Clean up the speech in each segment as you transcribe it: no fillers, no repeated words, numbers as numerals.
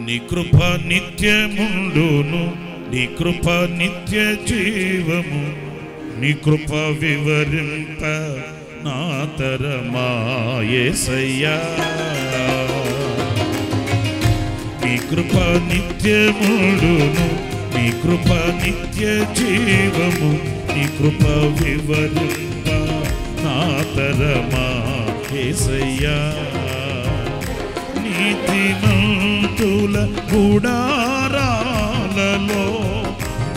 నీ కృప నిత్యముండును, నీ కృప నిత్య జీవము, నీ కృప వివరింప నా తరమా యేసయ్యా. నీ కృప నిత్యముండును, నీ కృప నిత్య జీవము, నీ కృప వివరింప నా తరమా యేసయ్యా. నీతిమంతుల గుడారాలలో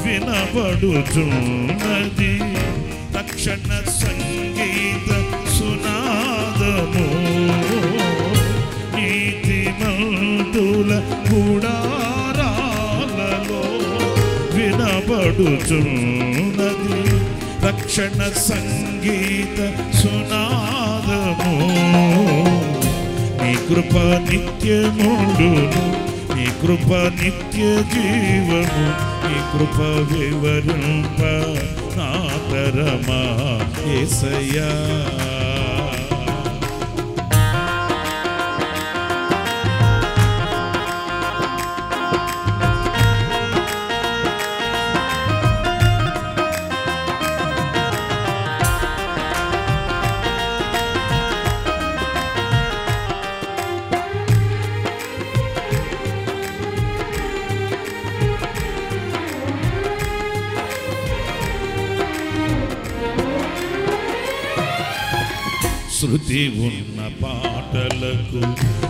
వినబడుచున్నది రక్షణ సంగీత సునాదము. నీతిమంతుల గుడారాలలో వినబడుచున్నది రక్షణ సంగీత సునాదము. నీ కృప నిత్యముండును, నీ కృప నిత్య జీవము, నీ కృప వివరింప నా తరమా యేసయ్యా. శృతి ఉన్న పాటలకు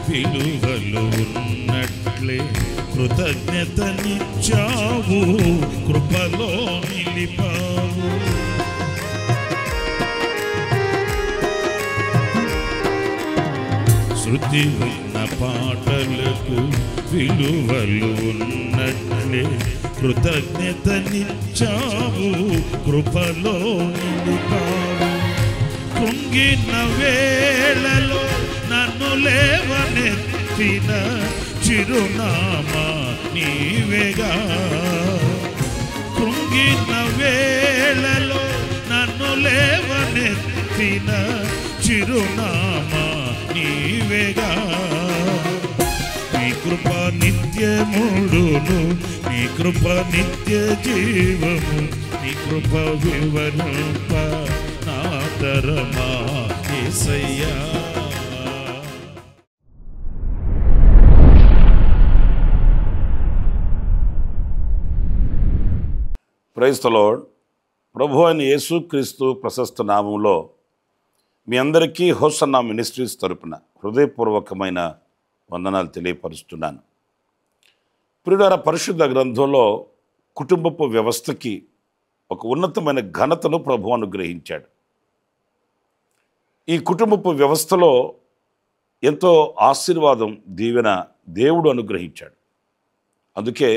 విలువలు ఉన్నట్లే కృతజ్ఞతనిచ్చావు, కృపలో నిలిపావు. శృతి ఉన్న పాటలకు విలువలు ఉన్నట్లే కృతజ్ఞతనిచ్చావు, కృపలో నిలిపావు. కృంగిన వేళలో నన్ను లేవనెత్తిన చిరునామా నీవేగా. కృంగిన వేళలో నన్ను లేవనెత్తిన చిరునామా నీవేగా. నీ కృప నిత్యముండును, నీ కృప నిత్య జీవము, నీ కృప వివరింప నా తరమా యేసయ్యా. Praise the Lord. ప్రభు అయిన యేసుక్రీస్తు ప్రశస్త నామంలో మీ అందరికీ హోసన్నా మినిస్ట్రీస్ తరపున హృదయపూర్వకమైన వందనాలు తెలియపరుస్తున్నాను. ప్రియులారా, పరిశుద్ధ గ్రంథంలో కుటుంబపు వ్యవస్థకి ఒక ఉన్నతమైన ఘనతను ప్రభు అనుగ్రహించాడు. ఈ కుటుంబపు వ్యవస్థలో ఎంతో ఆశీర్వాదం, దీవెన దేవుడు అనుగ్రహించాడు. అందుకే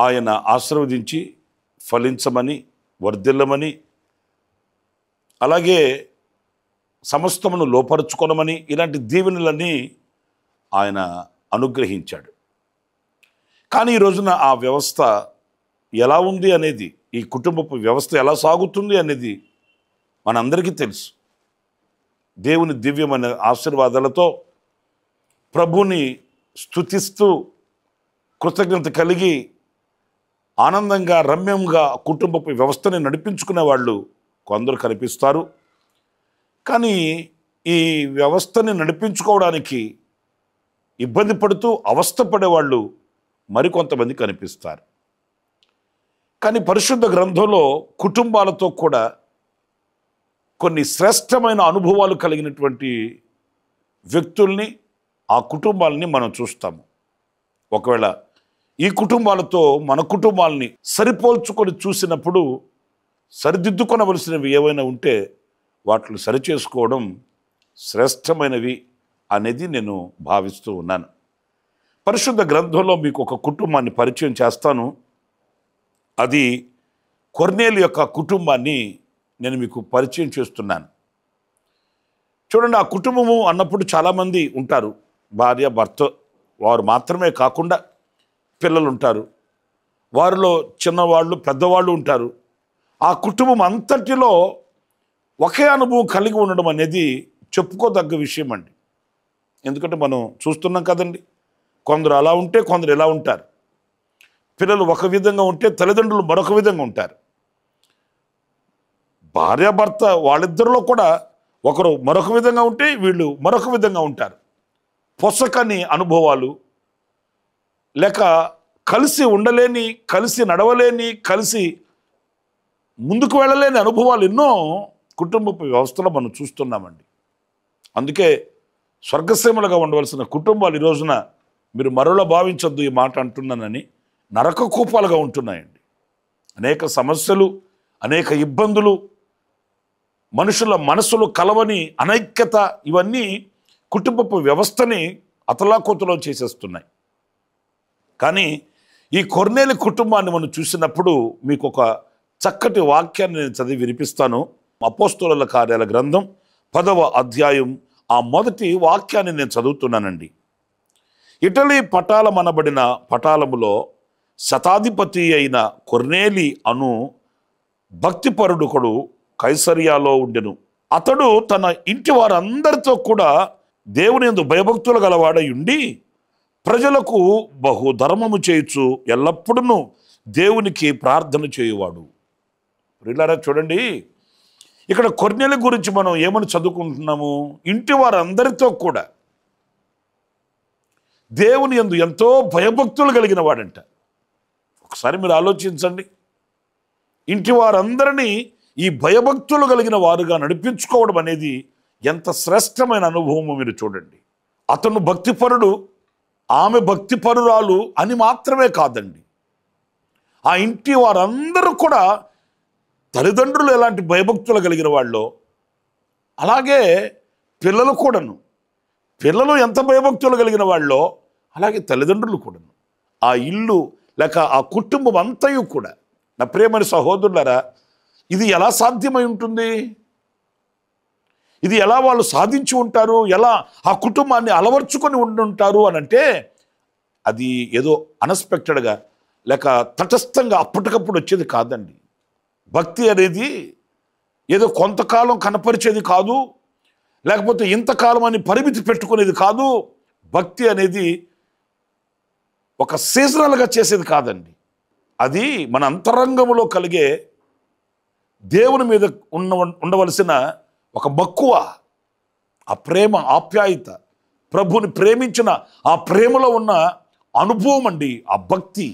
ఆయన ఆశీర్వదించి ఫలించమని, వర్ధిల్లమని, అలాగే సమస్తమును లోపరుచుకొనమని ఇలాంటి దీవెనలన్నీ ఆయన అనుగ్రహించాడు. కానీ ఈ రోజున ఆ వ్యవస్థ ఎలా ఉంది అనేది, ఈ కుటుంబపు వ్యవస్థ ఎలా సాగుతుంది అనేది మనందరికీ తెలుసు. దేవుని దివ్యమైన ఆశీర్వాదాలతో ప్రభుని స్తుతిస్తూ కృతజ్ఞత కలిగి ఆనందంగా, రమ్యంగా కుటుంబపు వ్యవస్థని నడిపించుకునే వాళ్ళు కొందరు కనిపిస్తారు. కానీ ఈ వ్యవస్థని నడిపించుకోవడానికి ఇబ్బంది పడుతూ అవస్థపడేవాళ్ళు మరికొంతమంది కనిపిస్తారు. కానీ పరిశుద్ధ గ్రంథంలో కుటుంబాలతో కూడా కొన్ని శ్రేష్టమైన అనుభవాలు కలిగినటువంటి వ్యక్తుల్ని, ఆ కుటుంబాలని మనం చూస్తాము. ఒకవేళ ఈ కుటుంబాలతో మన కుటుంబాలని సరిపోల్చుకొని చూసినప్పుడు సరిదిద్దుకొనవలసినవి ఏవైనా ఉంటే వాటిని సరిచేసుకోవడం శ్రేష్టమైనవి అనేది నేను భావిస్తూ ఉన్నాను. పరిశుద్ధ గ్రంథంలో మీకు ఒక కుటుంబాన్ని పరిచయం చేస్తాను. అది కొర్నేలు యొక్క కుటుంబాన్ని నేను మీకు పరిచయం చేస్తున్నాను. చూడండి, ఆ కుటుంబము అన్నప్పుడు చాలామంది ఉంటారు. భార్య, భర్త వారు మాత్రమే కాకుండా పిల్లలు ఉంటారు, వారిలో చిన్నవాళ్ళు, పెద్దవాళ్ళు ఉంటారు. ఆ కుటుంబం అంతటిలో ఒకే అనుభవం కలిగి ఉండడం అనేది చెప్పుకోదగ్గ విషయం అండి. ఎందుకంటే మనం చూస్తున్నాం కదండి, కొందరు అలా ఉంటే కొందరు ఎలా ఉంటారు. పిల్లలు ఒక విధంగా ఉంటే తల్లిదండ్రులు మరొక విధంగా ఉంటారు. భార్యాభర్త వాళ్ళిద్దరిలో కూడా ఒకరు మరొక విధంగా ఉంటే వీళ్ళు మరొక విధంగా ఉంటారు. పొసకని అనుభవాలు, లేక కలిసి ఉండలేని, కలిసి నడవలేని, కలిసి ముందుకు వెళ్ళలేని అనుభవాలు ఎన్నో కుటుంబ వ్యవస్థలో మనం చూస్తున్నామండి. అందుకే స్వర్గసీమలుగా ఉండవలసిన కుటుంబాలు ఈ రోజున మీరు మరోలా భావించొద్దు ఈ మాట అంటున్నానని, నరక కూపాలుగా ఉంటున్నాయండి. అనేక సమస్యలు, అనేక ఇబ్బందులు, మనుషుల మనసులు కలవని అనైక్యత, ఇవన్నీ కుటుంబపు వ్యవస్థని అతలాకుతలం చేసేస్తున్నాయి. కానీ ఈ కొర్నేలి కుటుంబాన్ని మనం చూసినప్పుడు మీకు ఒక చక్కటి వాక్యాన్ని నేను చదివి వినిపిస్తాను. అపోస్తలుల కార్యాల గ్రంథం 10వ అధ్యాయం ఆ మొదటి వాక్యాన్ని నేను చదువుతున్నానండి. ఇటలీ పటాలమనబడిన పటాలములో శతాధిపతి అయిన కొర్నేలి అను భక్తిపరుడుకుడు కైసరియాలో ఉండెను. అతడు తన ఇంటి వారందరితో కూడా దేవుని యందు భయభక్తులు గలవాడై ఉండి ప్రజలకు బహుధర్మము చేయుచు ఎల్లప్పుడూ దేవునికి ప్రార్థన చేయువాడు. ప్రియులారా చూడండి, ఇక్కడ కొర్నేలి గురించి మనం ఏమని చదువుకుంటున్నాము? ఇంటి వారందరితో కూడా దేవుని యందు ఎంతో భయభక్తులు కలిగిన వాడంట. ఒకసారి మీరు ఆలోచించండి, ఇంటి వారందరినీ ఈ భయభక్తులు కలిగిన వారుగా నడిపించుకోవడం అనేది ఎంత శ్రేష్టమైన అనుభవమో మీరు చూడండి. అతను భక్తిపరుడు, ఆమె భక్తిపరురాలు అని మాత్రమే కాదండి, ఆ ఇంటి వారందరూ కూడా తల్లిదండ్రులు ఎలాంటి భయభక్తులు కలిగిన వాళ్ళు, అలాగే పిల్లలు కూడాను. పిల్లలు ఎంత భయభక్తులు కలిగిన వాళ్ళో అలాగే తల్లిదండ్రులు కూడాను. ఆ ఇల్లు లేక ఆ కుటుంబం అంతయు కూడా. నా ప్రియమైన సహోదరులారా, ఇది ఎలా సాధ్యమై ఉంటుంది? ఇది ఎలా వాళ్ళు సాధించి ఉంటారు? ఎలా ఆ కుటుంబాన్ని అలవర్చుకొని ఉండుంటారు అని అంటే, అది ఏదో అన్ఎక్స్పెక్టెడ్గా లేక తటస్థంగా అప్పటికప్పుడు వచ్చేది కాదండి. భక్తి అనేది ఏదో కొంతకాలం కనపరిచేది కాదు, లేకపోతే ఇంతకాలం అని పరిమితి పెట్టుకునేది కాదు. భక్తి అనేది ఒక సీజనల్గా చేసేది కాదండి. అది మన అంతరంగంలో కలిగే దేవుని మీద ఉండవలసిన ఒక మక్కువ, ఆ ప్రేమ, ఆప్యాయత, ప్రభుని ప్రేమించిన ఆ ప్రేమలో ఉన్న అనుభవం అండి ఆ భక్తి.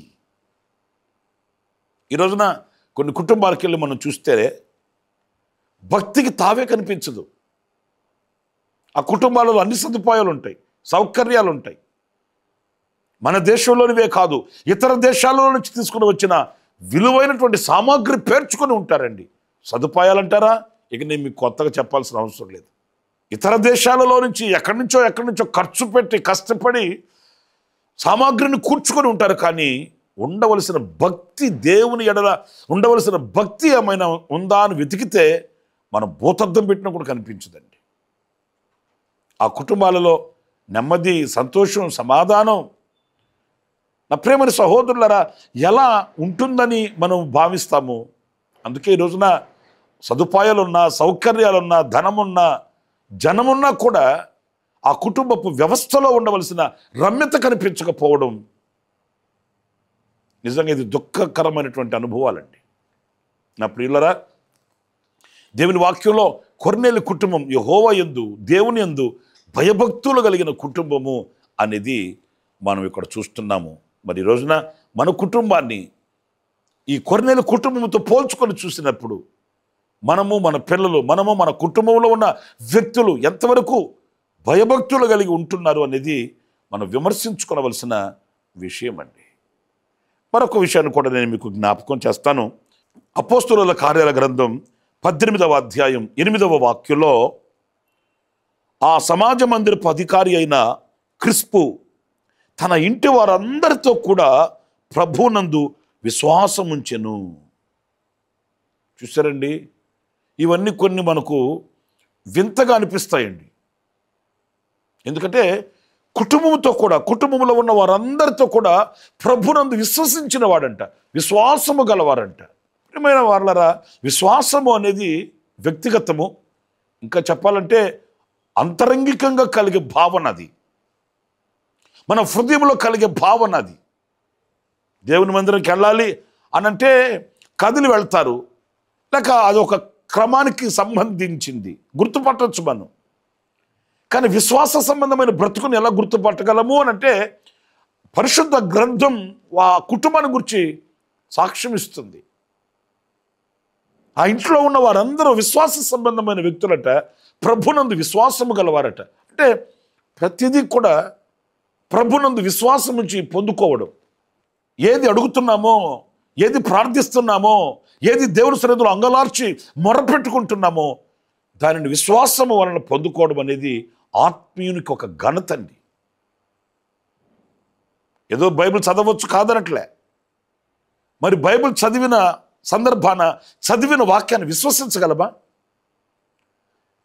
ఈ రోజున కొన్ని కుటుంబాలకు వెళ్ళి మనం చూస్తే భక్తికి తావే కనిపించదు. ఆ కుటుంబాలలో అన్ని సదుపాయాలు ఉంటాయి, సౌకర్యాలు ఉంటాయి. మన దేశంలోనివే కాదు, ఇతర దేశాలలో నుంచి తీసుకుని వచ్చిన విలువైనటువంటి సామాగ్రి పేర్చుకొని ఉంటారండి. సదుపాయాలు అంటారా? ఇక నేను మీకు కొత్తగా చెప్పాల్సిన అవసరం లేదు. ఇతర దేశాలలో నుంచి ఎక్కడి నుంచో ఖర్చు పెట్టి కష్టపడి సామాగ్రిని కూర్చుకొని ఉంటారు. కానీ ఉండవలసిన భక్తి, దేవుని ఎడల ఉండవలసిన భక్తి ఏమైనా ఉందా అని వెతికితే మన భూతద్దం పెట్టినా కూడా కనిపించదండి. ఆ కుటుంబాలలో నెమ్మది, సంతోషం, సమాధానం, నా ప్రేమని సహోదరులరా, ఎలా ఉంటుందని మనం భావిస్తాము. అందుకే ఈ రోజున సదుపాయాలున్నా, సౌకర్యాలున్నా, ధనమున్నా, జనమున్నా కూడా ఆ కుటుంబపు వ్యవస్థలో ఉండవలసిన రమ్యత కనిపించకపోవడం నిజంగా ఇది దుఃఖకరమైనటువంటి అనుభవాలండి. నా ప్రియులరా, దేవుని వాక్యంలో కొర్నేలి కుటుంబం యెహోవా యందు, దేవుని యందు భయభక్తులు కలిగిన కుటుంబము అనేది మనం ఇక్కడ చూస్తున్నాము. మరి ఈ రోజున మన కుటుంబాన్ని ఈ కొర్నేలి కుటుంబంతో పోల్చుకొని చూసినప్పుడు మనము, మన పిల్లలు, మనము, మన కుటుంబంలో ఉన్న వ్యక్తులు ఎంతవరకు భయభక్తులు కలిగి ఉంటున్నారు అనేది మనం విమర్శించుకోవలసిన విషయం అండి. మరొక విషయాన్ని కూడా నేను మీకు జ్ఞాపకం చేస్తాను. అపోస్తలుల కార్యాల గ్రంథం 18వ అధ్యాయం 8వ వాక్యంలో ఆ సమాజ మందిరపు అధికారి అయిన క్రిస్పు తన ఇంటి వారందరితో కూడా ప్రభువునందు విశ్వాసం ఉంచెను. చూసారండి, ఇవన్నీ కొన్ని మనకు వింతగా అనిపిస్తాయండి. ఎందుకంటే కుటుంబంతో కూడా, కుటుంబంలో ఉన్న వారందరితో కూడా ప్రభునందు విశ్వసించిన వాడంట, విశ్వాసము గలవారంట. ప్రియమైన వారలారా, విశ్వాసము అనేది వ్యక్తిగతము, ఇంకా చెప్పాలంటే అంతరంగికంగా కలిగే భావన. అది మన హృదయంలో కలిగే భావన అది. దేవుని మందిరంకి వెళ్ళాలి అనంటే కదిలి వెళ్తారు, లేక అది ఒక క్రమానికి సంబంధించింది, గుర్తుపట్టవచ్చు మనం. కానీ విశ్వాస సంబంధమైన బ్రతుకుని ఎలా గుర్తుపట్టగలము అనంటే పరిశుద్ధ గ్రంథం ఆ కుటుంబాన్ని గురించి సాక్ష్యం ఇస్తుంది. ఆ ఇంట్లో ఉన్న వారందరూ విశ్వాస సంబంధమైన వ్యక్తులట, ప్రభునందు విశ్వాసము గలవారట. అంటే ప్రతిదీ కూడా ప్రభునందు విశ్వాసం నుంచి పొందుకోవడం. ఏది అడుగుతున్నామో, ఏది ప్రార్థిస్తున్నామో, ఏది దేవుని సన్నిధిలో అంగలార్చి మొరపెట్టుకుంటున్నామో దానిని విశ్వాసము వలన పొందుకోవడం అనేది ఆత్మీయునికి ఒక ఘనత అండి. ఏదో బైబిల్ చదవచ్చు కాదనట్లే, మరి బైబిల్ చదివిన సందర్భాన చదివిన వాక్యాన్ని విశ్వసించగలమా?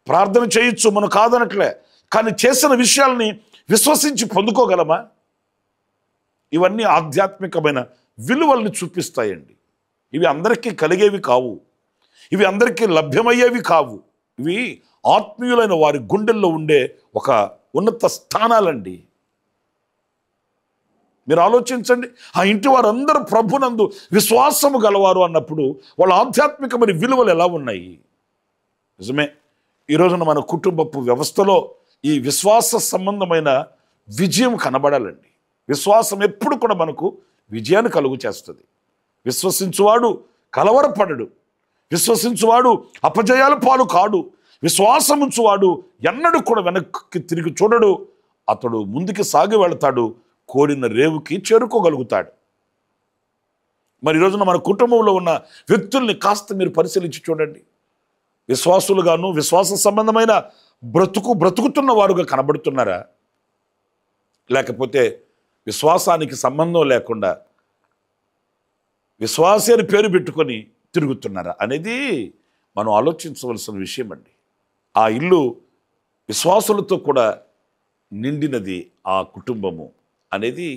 ప్రార్థన చేయొచ్చు మనం కాదనట్లే, కానీ చేసిన విషయాల్ని విశ్వసించి పొందుకోగలమా? ఇవన్నీ ఆధ్యాత్మికమైన విలువల్ని చూపిస్తాయండి. ఇవి అందరికీ కలిగేవి కావు, ఇవి అందరికీ లభ్యమయ్యేవి కావు. ఇవి ఆత్మీయులైన వారి గుండెల్లో ఉండే ఒక ఉన్నత స్థానాలండి. మీరు ఆలోచించండి, ఆ ఇంటి వారందరూ ప్రభునందు విశ్వాసము గలవారు అన్నప్పుడు వాళ్ళ ఆధ్యాత్మికమైన విలువలు ఎలా ఉన్నాయి? నిజమే, ఈరోజున మన కుటుంబపు వ్యవస్థలో ఈ విశ్వాస సంబంధమైన విజయం కనబడాలండి. విశ్వాసం ఎప్పుడు కూడా మనకు విజయాన్ని కలుగు చేస్తుంది. విశ్వసించువాడు కలవరపడడు, విశ్వసించువాడు అపజయాల పాలు కాడు, విశ్వాసముంచువాడు ఎన్నడూ కూడా వెనక్కి తిరిగి చూడడు, అతడు ముందుకు సాగి వెళతాడు, కోరిన రేవుకి చేరుకోగలుగుతాడు. మరి ఈరోజున మన కుటుంబంలో ఉన్న వ్యక్తుల్ని కాస్త మీరు పరిశీలించి చూడండి. విశ్వాసులుగాను విశ్వాస సంబంధమైన బ్రతుకుతున్న వారుగా కనబడుతున్నారా, లేకపోతే విశ్వాసానికి సంబంధం లేకుండా విశ్వాసి అని పేరు పెట్టుకొని తిరుగుతున్నారా అనేది మనం ఆలోచించవలసిన విషయం అండి. ఆ ఇల్లు విశ్వాసులతో కూడా నిండినది ఆ కుటుంబము అనేది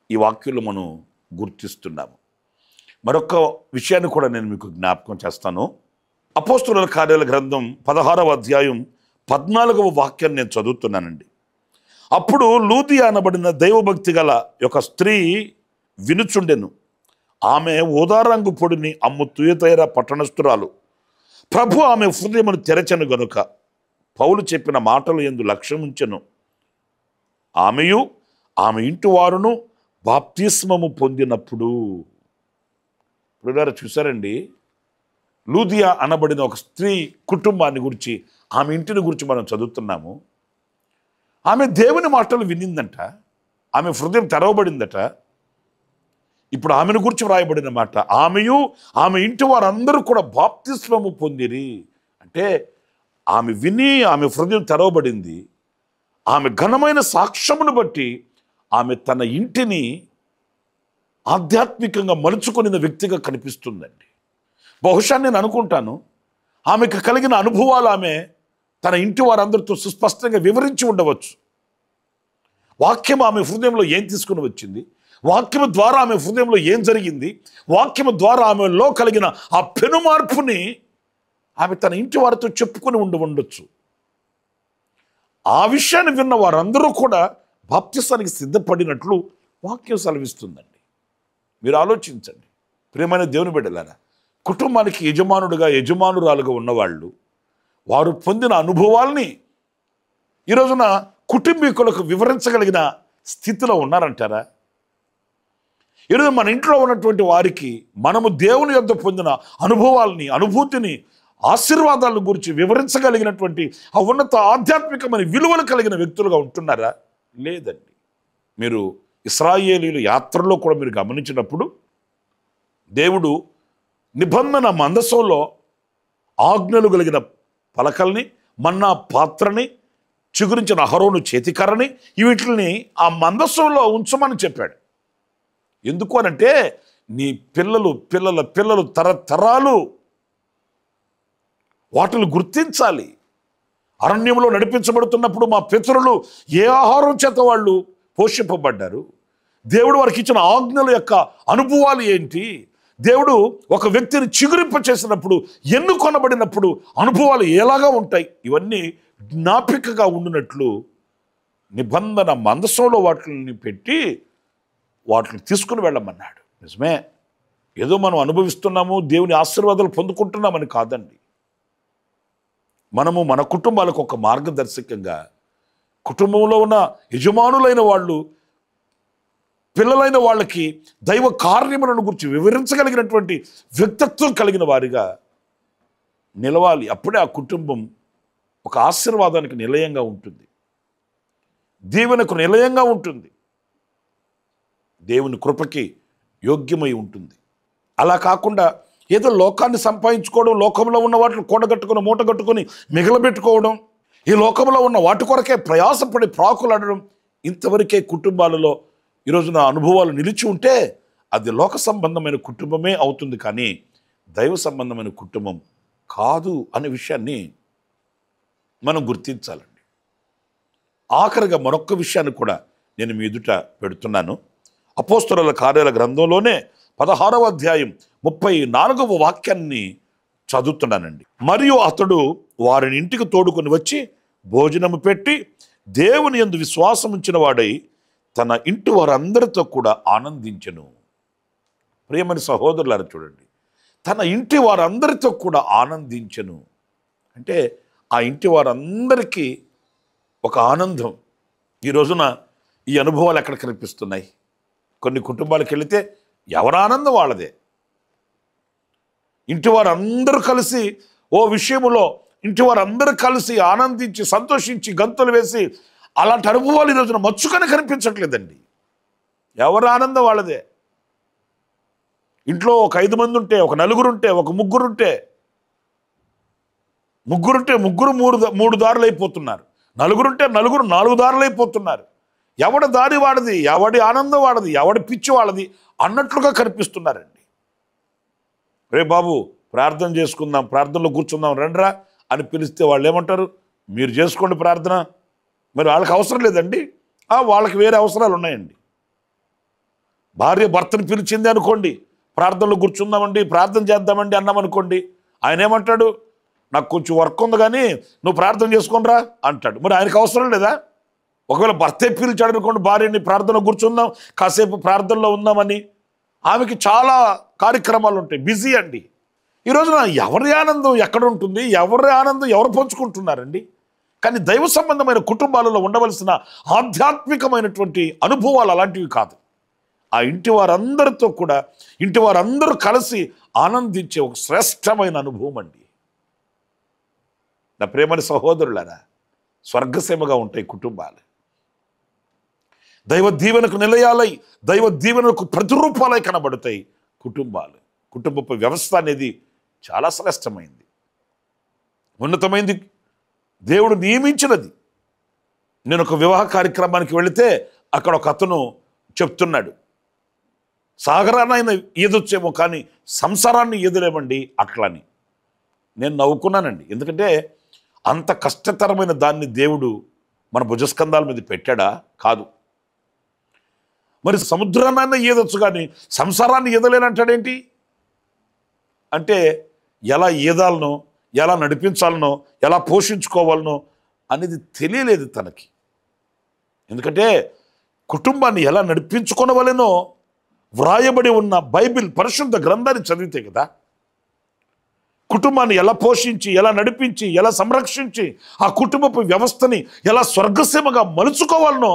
ఈ వాక్యంలో మనం గుర్తిస్తున్నాము. మరొక విషయాన్ని కూడా నేను మీకు జ్ఞాపకం చేస్తాను. అపోస్తుల కార్యాల గ్రంథం 16వ అధ్యాయం 14వ వాక్యాన్ని నేను చదువుతున్నానండి. అప్పుడు లూదియా అనబడిన దైవభక్తి గల ఒక స్త్రీ వినుచుండెను. ఆమె ఊదారంగు పొడిని అమ్ము తుయతైర పట్టణస్థురాలు. ప్రభు ఆమె హృదయమును తెరచెను గనుక పౌలు చెప్పిన మాటలు యందు లక్ష్యముంచెను. ఆమెయు ఆమె ఇంటి వారును బాప్తిస్మము పొందినప్పుడు. ఇప్పుడు చూసారండి, లూదియా అనబడిన ఒక స్త్రీ కుటుంబాన్ని గురించి, ఆమె ఇంటిని గురించి మనం చదువుతున్నాము. ఆమె దేవుని మాటలు వినిందంట, ఆమె హృదయం తెరవబడిందట. ఇప్పుడు ఆమెను గురించి వ్రాయబడిన మాట, ఆమెయు ఆమె ఇంటి వారందరూ కూడా బాప్తిస్మము పొందిరి. అంటే ఆమె విని ఆమె హృదయం తెరవబడింది. ఆమె ఘనమైన సాక్ష్యమును బట్టి ఆమె తన ఇంటిని ఆధ్యాత్మికంగా మలుచుకొనిన వ్యక్తిగా కనిపిస్తుందండి. బహుశా నేను అనుకుంటాను, ఆమెకు కలిగిన అనుభవాలు ఆమె తన ఇంటి వారందరితో సుస్పష్టంగా వివరించి ఉండవచ్చు. వాక్యం ఆమె హృదయంలో ఏం తీసుకుని వచ్చింది, వాక్యము ద్వారా ఆమె హృదయంలో ఏం జరిగింది, వాక్యము ద్వారా ఆమెలో కలిగిన ఆ పెను మార్పుని ఆమె తన ఇంటి వారితో చెప్పుకొని ఉండవచ్చు. ఆ విషయాన్ని విన్న వారందరూ కూడా బాప్తిసానికి సిద్ధపడినట్లు వాక్యం సెలవిస్తుందండి. మీరు ఆలోచించండి ప్రియమైన దేవుని బిడ్డలారా, కుటుంబానికి యజమానురాలుగా ఉన్నవాళ్ళు వారు పొందిన అనుభవాల్ని ఈరోజున కుటుంబీకులకు వివరించగలిగిన స్థితిలో ఉన్నారంటారా? ఈరోజు మన ఇంట్లో ఉన్నటువంటి వారికి మనము దేవుని యొద్ద పొందిన అనుభవాల్ని, అనుభూతిని, ఆశీర్వాదాల గురించి వివరించగలిగినటువంటి ఆ ఉన్నత ఆధ్యాత్మికమైన విలువలు కలిగిన వ్యక్తులుగా ఉంటున్నారా? లేదండి. మీరు ఇశ్రాయేలీయుల యాత్రలో కూడా మీరు గమనించినప్పుడు దేవుడు నిబంధన మందసంలో ఆజ్ఞలు కలిగిన పలకల్ని, మన్నా పాత్రని, చిగురించిన అహరోను చేతికర్రని వీటిని ఆ మందసంలో ఉంచమని చెప్పాడు. ఎందుకు అనంటే నీ పిల్లల పిల్లలు తరతరాలు వాటిని గుర్తించాలి. అరణ్యంలో నడిపించబడుతున్నప్పుడు మా పితరులు ఏ ఆహారం చేత వాళ్ళు పోషింపబడ్డారు, దేవుడు వారికి ఇచ్చిన ఆజ్ఞల యొక్క అనుభవాలు ఏంటి, దేవుడు ఒక వ్యక్తిని చిగురింప చేసినప్పుడు, ఎన్నుకొనబడినప్పుడు అనుభవాలు ఎలాగా ఉంటాయి, ఇవన్నీ జ్ఞాపికగా ఉండినట్లు నిబంధన మందసంలో వాటిని పెట్టి వాటిని తీసుకుని వెళ్ళమన్నాడు. నిజమే, ఏదో మనం అనుభవిస్తున్నాము, దేవుని ఆశీర్వాదాలు పొందుకుంటున్నామని కాదండి. మనము మన కుటుంబాలకు ఒక మార్గదర్శకంగా, కుటుంబంలో ఉన్న యజమానులైన వాళ్ళు పిల్లలైన వాళ్ళకి దైవ కార్యములను గురించి వివరించగలిగినటువంటి వ్యక్తిత్వం కలిగిన వారిగా నిలవాలి. అప్పుడే ఆ కుటుంబం ఒక ఆశీర్వాదానికి నిలయంగా ఉంటుంది, దీవెనకు నిలయంగా ఉంటుంది, దేవుని కృపకి యోగ్యమై ఉంటుంది. అలా కాకుండా ఏదో లోకాన్ని సంపాదించుకోవడం, లోకంలో ఉన్న వాటిని కూడగట్టుకొని మూటగట్టుకొని మిగలబెట్టుకోవడం, ఈ లోకంలో ఉన్న వాటి కొరకే ప్రయాసపడి ప్రాకులాడడం, ఇంతవరకే కుటుంబాలలో ఈరోజు నా అనుభవాలు నిలిచి ఉంటే అది లోక సంబంధమైన కుటుంబమే అవుతుంది, కానీ దైవ సంబంధమైన కుటుంబం కాదు అనే విషయాన్ని మనం గుర్తించాలండి. ఆఖరిగా మరొక్క విషయాన్ని కూడా నేను మీ ఎదుట పెడుతున్నాను. అపోస్తలుల కార్యాల గ్రంథంలోనే 16వ అధ్యాయం 34వ వాక్యాన్ని చదువుతున్నానండి. మరియు అతడు వారిని ఇంటికి తోడుకొని వచ్చి భోజనము పెట్టి దేవుని యందు విశ్వాసం ఉంచిన వాడై తన ఇంటి వారందరితో కూడా ఆనందించెను. ప్రియమైన సహోదరులారా చూడండి, తన ఇంటి వారందరితో కూడా ఆనందించెను అంటే ఆ ఇంటి వారందరికీ ఒక ఆనందం. ఈ రోజున ఈ అనుభవాలు ఎక్కడ కనిపిస్తున్నాయి? కొన్ని కుటుంబాలకు వెళితే ఎవరి ఆనందం వాళ్ళదే. ఇంటి వారందరూ కలిసి ఓ విషయంలో ఇంటి వారందరూ కలిసి ఆనందించి సంతోషించి గంతులు వేసి అలాంటి అనుభవాలు ఈ రోజున మచ్చుకనే కనిపించట్లేదండి. ఎవరి ఆనందం వాళ్ళదే. ఇంట్లో ఒక 5 మంది ఉంటే, ఒక నలుగురుంటే, ఒక ముగ్గురుంటే ముగ్గురు మూడు దారులు అయిపోతున్నారు, నలుగురుంటే నలుగురు 4 దారులు అయిపోతున్నారు. ఎవడి దారి వాడది, ఎవడి ఆనందం వాడది, ఎవడి పిచ్చి వాళ్ళది అన్నట్లుగా కనిపిస్తున్నారండి. రే బాబు ప్రార్థన చేసుకుందాం, ప్రార్థనలో కూర్చుందాం రండ్రా అని పిలిస్తే వాళ్ళు ఏమంటారు? మీరు చేసుకోండి ప్రార్థన. మరి వాళ్ళకి అవసరం లేదండి, వాళ్ళకి వేరే అవసరాలు ఉన్నాయండి. భార్య భర్తను పిలిచింది అనుకోండి, ప్రార్థనలో కూర్చుందామండి, ప్రార్థన చేద్దామండి అన్నామనుకోండి, ఆయన ఏమంటాడు? నాకు కొంచెం వర్క్ ఉంది కానీ నువ్వు ప్రార్థన చేసుకునిరా అంటాడు. మరి ఆయనకు అవసరం లేదా? ఒకవేళ భర్తే పిలిచాడు అనుకోండి భార్యని, ప్రార్థన కూర్చుందాం, కాసేపు ప్రార్థనలో ఉందామని, ఆమెకి చాలా కార్యక్రమాలు ఉంటాయి, బిజీ అండి. ఈ రోజున ఎవరి ఆనందం ఎక్కడ ఉంటుంది? ఎవరి ఆనందం ఎవరు పంచుకుంటున్నారండి? కానీ దైవ సంబంధమైన కుటుంబాలలో ఉండవలసిన ఆధ్యాత్మికమైనటువంటి అనుభవాలు అలాంటివి కాదు. ఆ ఇంటి వారందరితో కూడా ఇంటి వారందరూ కలిసి ఆనందించే ఒక శ్రేష్టమైన అనుభవం అండి. నా ప్రేమని సహోదరులారా, స్వర్గసీమగా ఉంటాయి కుటుంబాలు. దైవ దీవెనకు నిలయాలై, దైవ దీవెనకు ప్రతిరూపాలై కనబడతాయి కుటుంబాలు. కుటుంబపు వ్యవస్థ అనేది చాలా శ్రేష్టమైంది, ఉన్నతమైంది, దేవుడు నియమించినది. నేను ఒక వివాహ కార్యక్రమానికి వెళితే అక్కడ ఒక అతను చెప్తున్నాడు, సాగరాన్ని ఈదొచ్చేమో కానీ సంసారాన్ని ఈదలేమండి అట్లని. నేను నవ్వుకున్నానండి. ఎందుకంటే అంత కష్టతరమైన దాన్ని దేవుడు మన భుజస్కంధాల మీద పెట్టాడా? కాదు. మరి సముద్రాన్ని ఈదొచ్చు కానీ సంసారాన్ని ఈదలేనంటాడేంటి? అంటే ఎలా ఈదాలనో, ఎలా నడిపించాలనో, ఎలా పోషించుకోవాలనో అనేది తెలియలేదు తనకి. ఎందుకంటే కుటుంబాన్ని ఎలా నడిపించుకోనవలెనో వ్రాయబడి ఉన్న బైబిల్ పరిశుద్ధ గ్రంథాన్ని చదివితే కదా, కుటుంబాన్ని ఎలా పోషించి, ఎలా నడిపించి, ఎలా సంరక్షించి, ఆ కుటుంబపు వ్యవస్థని ఎలా స్వర్గసీమగా మలుచుకోవాలనో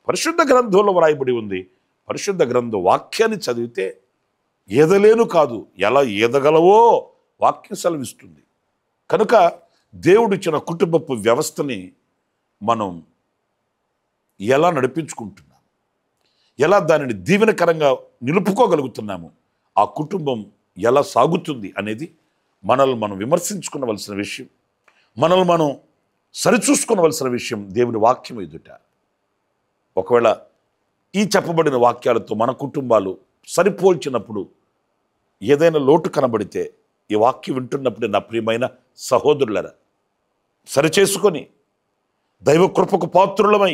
పరిశుద్ధ గ్రంథంలో వ్రాయబడి ఉంది. పరిశుద్ధ గ్రంథ వాక్యాన్ని చదివితే ఈదలేను కాదు, ఎలా ఈదగలవో వాక్యం సెలవిస్తుంది. కనుక దేవుడిచ్చిన కుటుంబపు వ్యవస్థని మనం ఎలా నడిపించుకుంటున్నాం, ఎలా దానిని దీవెనకరంగా నిలుపుకోగలుగుతున్నాము, ఆ కుటుంబం ఎలా సాగుతుంది అనేది మనల్ని మనం విమర్శించుకోవలసిన విషయం, మనల్ని మనం సరిచూసుకోవలసిన విషయం దేవుని వాక్యం ఎదుట. ఒకవేళ ఈ చెప్పబడిన వాక్యాలతో మన కుటుంబాలు సరిపోల్చినప్పుడు ఏదైనా లోటు కనబడితే ఈ వాక్యం వింటున్నప్పుడే నా ప్రియమైన సహోదరులరా సరిచేసుకొని దైవ కృపకు పాత్రులమై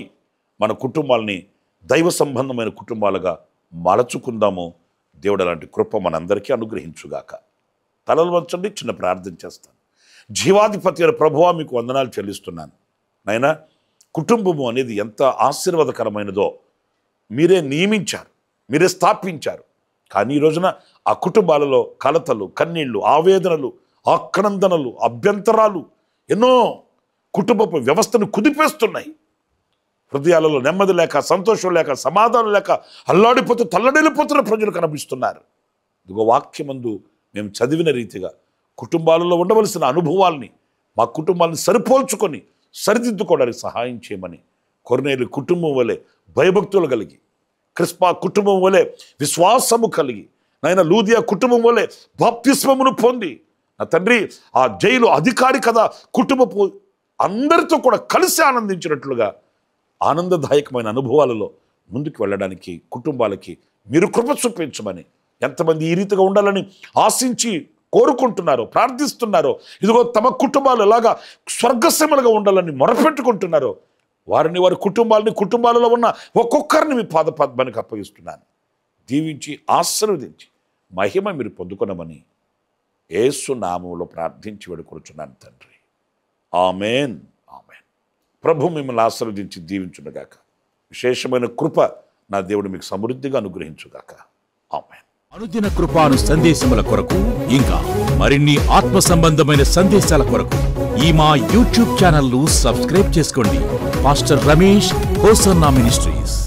మన కుటుంబాలని దైవ సంబంధమైన కుటుంబాలుగా మలచుకుందాము. దేవుడు అలాంటి కృప మనందరికీ అనుగ్రహించుగాక. తలలు వంచండి, చిన్న ప్రార్థన చేస్తాను. జీవాధిపతి అయిన ప్రభువా, మీకు వందనాలు చెల్లిస్తున్నాను. నాయనా, కుటుంబము అనేది ఎంత ఆశీర్వాదకరమైనదో మీరే నియమించారు, మీరే స్థాపించారు. కానీ ఈ రోజున ఆ కుటుంబాలలో కలతలు, కన్నీళ్లు, ఆవేదనలు, ఆక్రందనలు, అభ్యంతరాలు ఎన్నో కుటుంబపు వ్యవస్థను కుదిపేస్తున్నాయి. హృదయాలలో నెమ్మది లేక, సంతోషం లేక, సమాధానం లేక అల్లాడిపోతూ తల్లడిల్లిపోతున్న ప్రజలు కనిపిస్తున్నారు. ఇదిగో వాక్యమందు మేము చదివిన రీతిగా కుటుంబాలలో ఉండవలసిన అనుభవాల్ని మా కుటుంబాలను సరిపోల్చుకొని సరిదిద్దుకోవడానికి సహాయం చేయమని, కొర్నేలు కుటుంబం వలె భయభక్తులు కలిగి, క్రిస్పా కుటుంబం వలె విశ్వాసము కలిగి, నాయన లూదియా కుటుంబం వలె బాప్తిస్మమును పొంది, నా తండ్రి ఆ జైలు అధికారి కదా కుటుంబపు అందరితో కూడా కలిసి ఆనందించినట్లుగా ఆనందదాయకమైన అనుభవాలలో ముందుకు వెళ్ళడానికి కుటుంబాలకి మీరు కృప చూపించమని, ఎంతమంది ఈ రీతిగా ఉండాలని ఆశించి కోరుకుంటున్నారో, ప్రార్థిస్తున్నారో, ఇదిగో తమ కుటుంబాలు ఎలాగా స్వర్గసీమలుగా ఉండాలని మొరపెట్టుకుంటున్నారో వారిని, వారి కుటుంబాలలో ఉన్న ఒక్కొక్కరిని మీ పాదపద్మానికి అప్పగిస్తున్నాను. దీవించి ఆశీర్వదించి మహిమ మీరు పొందుకొనమని యేసు నామములో ప్రార్థించి వేడుకొనుచున్నాను తండ్రి. ఆమేన్, ఆమేన్. ప్రభు మిమ్మల్ని ఆశీర్వదించి దీవించునుగాక. విశేషమైన కృప నా దేవుడు మీకు సమృద్ధిగా అనుగ్రహించుగాక. ఆమేన్. అనుదిన కృపాను సందేశముల కొరకు, ఇంకా మరిన్ని ఆత్మ సంబంధమైన సందేశాల కొరకు ఈ మా యూట్యూబ్ ఛానల్ ను సబ్స్క్రైబ్ చేసుకోండి. Pastor Ramesh hosanna ministries.